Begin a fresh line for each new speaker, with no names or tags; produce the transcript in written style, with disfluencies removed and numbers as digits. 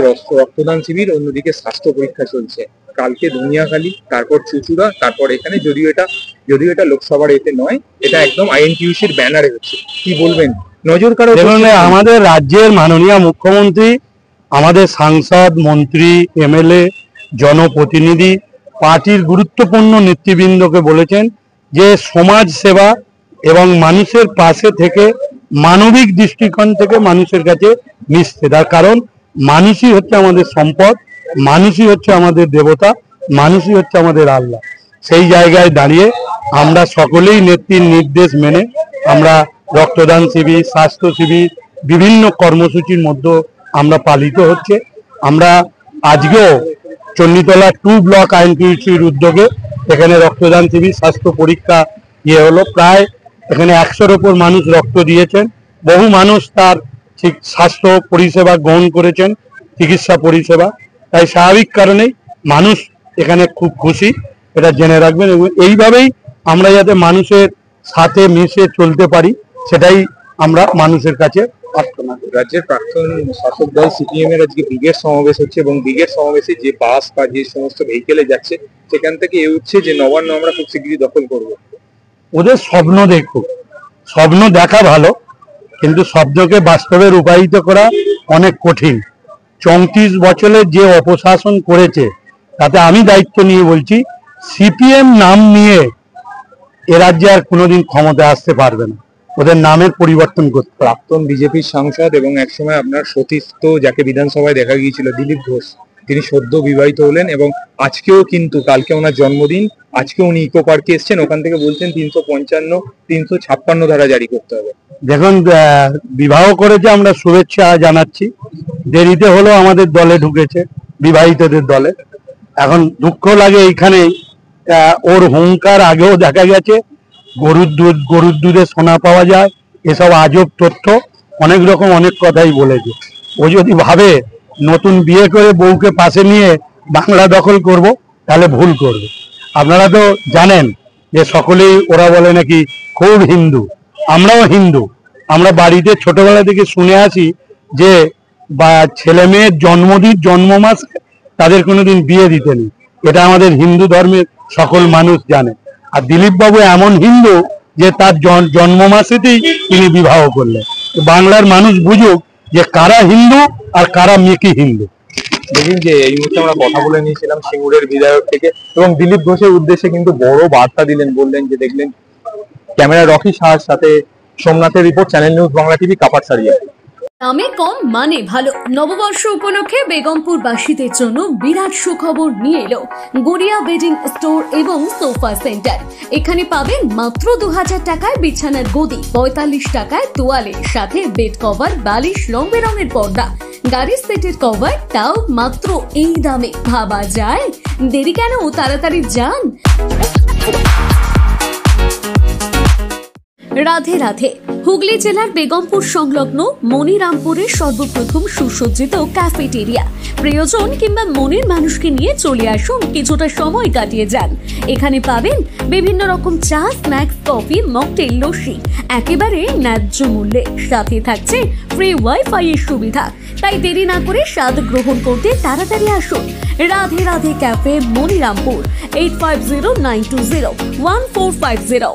রক্তদান শিবির, অন্যদিকে স্বাস্থ্য পরীক্ষা চলছে। কালকে দুনিয়াখালী, তারপর চুচুড়া, তারপর এখানে, যদিও এটা লোকসভার এতে নয়, এটা একদম আইএনটিইউসির ব্যানারে হচ্ছে। কি বলবেন? নজর কাড়া
আমাদের রাজ্যের মাননীয় মুখ্যমন্ত্রী, আমাদের সাংসদ, মন্ত্রী, এমএলএ, জনপ্রতিনিধি, পার্টির গুরুত্বপূর্ণ নেতৃবৃন্দকে বলেছেন যে সমাজ সেবা এবং মানুষের পাশে থেকে মানবিক দৃষ্টিকোণ থেকে মানুষের কাছে মিশতে। তার কারণ মানুষই হচ্ছে আমাদের সম্পদ, মানুষই হচ্ছে আমাদের দেবতা, মানুষই হচ্ছে আমাদের আল্লাহ। সেই জায়গায় দাঁড়িয়ে আমরা সকলেই নেত্রীর নির্দেশ মেনে আমরা রক্তদান শিবির, স্বাস্থ্য শিবির, বিভিন্ন কর্মসূচির মধ্যে আমরা পালিত হচ্ছে। আমরা আজকেও চণ্ডীতলা 2 ব্লক আইএনটিইউসির উদ্যোগে এখানে রক্তদান শিবির, স্বাস্থ্য পরীক্ষা হলো। প্রায় এখানে 100-র ওপর মানুষ রক্ত দিয়েছেন। বহু মানুষ তার ঠিক স্বাস্থ্য পরিষেবা গ্রহণ করেছেন, চিকিৎসা পরিষেবা। তাই স্বাভাবিক কারণেই মানুষ এখানে খুব খুশি, এটা জেনে রাখবেন। এবং এইভাবেই আমরা যাতে মানুষের সাথে মিশে চলতে পারি, সেটাই আমরা মানুষের কাছে প্রার্থনা করি।
রাজ্যের প্রাক্তন শাসক দল সিপিএম এর আজকে ব্রিগেড সমাবেশ হচ্ছে, এবং ব্রিগেড সমাবেশে যে বাস বা যে সমস্ত ভেহিকেলে যাচ্ছে, সেখান থেকে এ উঠছে যে নবান্ন আমরা খুব শীঘ্রই দখল করব।
ওদের স্বপ্ন দেখুক, স্বপ্ন দেখা ভালো, কিন্তু স্বপ্নকে বাস্তবে রূপায়িত করা অনেক কঠিন। 34 বছরের যে অপশাসন করেছে, তাতে আমি দায়িত্ব নিয়ে বলছি, সিপিএম নাম নিয়ে এ রাজ্যে আর কোনোদিন ক্ষমতায় আসতে পারবে না। ওদের নামের পরিবর্তন করতে।
প্রাক্তন বিজেপির সাংসদ এবং একসময় আপনার সতীর্থ, যাকে বিধানসভায় দেখা গিয়েছিল, দিলীপ ঘোষ, তিনি সদ্য বিবাহিত হলেন, এবং আজকেও কিন্তু, কালকে ওনার জন্মদিন, আজকে উনি ইকো পার্কে এসছেন। ওখান থেকে বলছেন 355, 356 ধারা জারি করতে হবে।
দেখুন, বিবাহ করেছে, আমরা শুভেচ্ছা জানাচ্ছি। দেরিতে হলেও আমাদের দলে ঢুকেছে, বিবাহিতদের দলে। এখন দুঃখ লাগে এইখানে, ওর হুঙ্কার আগেও দেখা গেছে। গরুর দুধে সোনা পাওয়া যায়, এসব আজব তথ্য, অনেক রকম অনেক কথাই বলেছে। ও যদি ভাবে নতুন বিয়ে করে বউকে পাশে নিয়ে বাংলা দখল করব, তাহলে ভুল করবে। আপনারা তো জানেন যে সকলেই ওরা বলে নাকি খুব হিন্দু, আমরাও হিন্দু। আমরা বাড়িতে ছোটবেলা থেকে শুনে আসি যে বা ছেলে মেয়ের জন্মদিন, জন্ম মাস তাদের কোনোদিন বিয়ে দিতে নেই। এটা আমাদের হিন্দু ধর্মের সকল মানুষ জানে। আর দিলীপ বাবু এমন হিন্দু যে তার জন্ম মাসেতেই তিনি বিবাহ করলেন। বাংলার মানুষ বুঝুক যে কারা হিন্দু আর কারা মেকি হিন্দু।
দেখুন যে এই মুহূর্তে আমরা কথা বলে নিয়েছিলাম সিঙ্গুরের বিধায়ক থেকে, এবং দিলীপ ঘোষের উদ্দেশ্যে কিন্তু বড় বার্তা দিলেন। বললেন যে, দেখলেন ক্যামেরা রকি শাহর সাথে সোমনাথের report, channel news Bangla TV, Kapadsariya.
দামে কম, মানে ভালো। নববর্ষ উপলক্ষে বেগমপুর বাসীদের জন্য বিরাট সুখবর নিয়ে এলো গড়িয়া বেডিং স্টোর এবং সোফা সেন্টার। এখানে পাবেন মাত্র 2000 টাকায় বিছানার গদি, 45 টাকায় তোয়ালের সাথে বেড কভার, বালিশ, রং বেরঙের পর্দা, গাড়ির সেটের কভার, তাও মাত্র এই দামে। ভাবা যায়? দেরি কেন, তাড়াতাড়ি যান। রাধে রাধে। হুগলি জেলার বেগমপুর সংলগ্ন মনিরামপুরের সর্বপ্রথম সুসজ্জিত ক্যাফেটেরিয়া। প্রিয়জন কিংবা মনের মানুষকে নিয়ে চলে আসুন, কিছুটা সময় কাটিয়ে যান। এখানে পাবেন বিভিন্ন রকম চা, স্ন্যাক্স, কফি, মকটেল, লস্যি, একেবারে ন্যায্য মূল্যে। সাথে থাকছে ফ্রি ওয়াইফাই এর সুবিধা। তাই দেরি না করে স্বাদ গ্রহণ করতে তাড়াতাড়ি আসুন। রাধে রাধে ক্যাফে, মনিরামপুর। 8509201450।